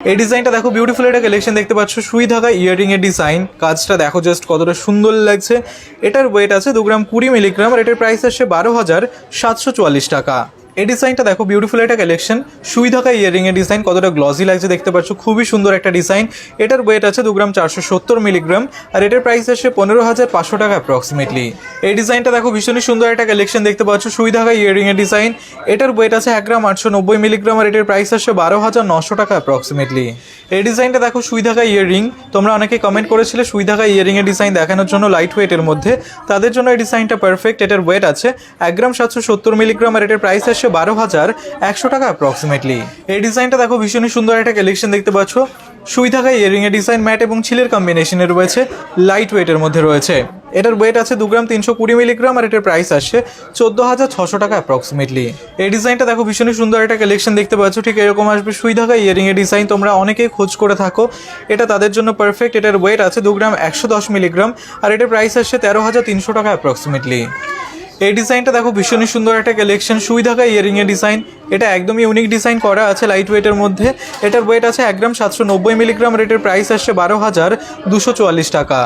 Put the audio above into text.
এই ডিজাইনটা দেখো, বিউটিফুল একটা কালেকশন দেখতে পাচ্ছ, সুই ধাগা ইয়ারিং এর ডিজাইন। কাজটা দেখো জাস্ট কতটা সুন্দর লাগছে। এটার ওয়েট আছে 2 গ্রাম 20 মিলিগ্রাম আর এটার প্রাইস আসছে 12,744 টাকা। এই ডিজাইনটা দেখো, বিউটিফুল একটা কালেকশন, সুই ধাগা ইয়ারিং এর ডিজাইন, কতটা গ্লসি লাগছে দেখতে পাচ্ছ, খুবই সুন্দর একটা ডিজাইন। এটার ওয়েট আছে 2 গ্রাম 470 মিলিগ্রাম আর এটার প্রাইস আসছে 15,500 টাকা অ্যাপ্রক্সিমেটলি। এই ডিজাইনটা দেখো, ভীষণই সুন্দর একটা কালেকশন দেখতে পাচ্ছ, সুই ধাগা ইয়ারিং এর ডিজাইন। এটার ওয়েট আছে 1 গ্রাম 890 মিলিগ্রাম আর এটার প্রাইস আসছে 12,900 টাকা অ্যাপ্রক্সিমেটলি। এই ডিজাইনটা দেখো, সুই ধাগা ইয়ারিং। তোমরা অনেকে কমেন্ট করেছিলে সুই ধাগা ইয়ারিং এর ডিজাইন দেখানোর জন্য লাইট ওয়েটের মধ্যে, তাদের জন্য এই ডিজাইনটা পারফেক্ট। এটার ওয়েট আছে 1 গ্রাম 770 মিলিগ্রাম আর এটার প্রাইস আসছে 12,100 টাকা অ্যাপ্রক্সিমেটলি। এই ডিজাইনটা দেখো, ভীষণই সুন্দর একটা কালেকশন দেখতে পাচ্ছ, সুই ধাগা ইয়ারিং এর ডিজাইন, ম্যাট এবং ছিলের কম্বিনেশনে রয়েছে, লাইট ওয়েটের মধ্যে রয়েছে। এটার ওয়েট আছে 2 গ্রাম 320 মিলিগ্রাম আর এটার প্রাইস আসছে 14,600 টাকা অ্যাপ্রক্সিমেটলি। এই ডিজাইনটা দেখো, ভীষণই সুন্দর একটা কালেকশন দেখতে পাচ্ছ, ঠিক এরকম আসবে সুই ধাগা ইয়ারিং এর ডিজাইন। তোমরা অনেকেই খোঁজ করে থাকো, এটা তাদের জন্য পারফেক্ট। এটার ওয়েট আছে 2 গ্রাম 110 মিলিগ্রাম আর এটার প্রাইস আসছে 13,300 টাকা অ্যাপ্রক্সিমেটলি। এই ডিজাইনটা দেখো, ভীষণই সুন্দর একটা কালেকশন, সুই ধাগা ইয়ারিং এর ডিজাইন। এটা একদমই ইউনিক ডিজাইন করা আছে লাইট ওয়েটের মধ্যে। এটার ওয়েট আছে 1 গ্রাম 790 মিলিগ্রাম আর এটার প্রাইস আসছে 12,244 টাকা।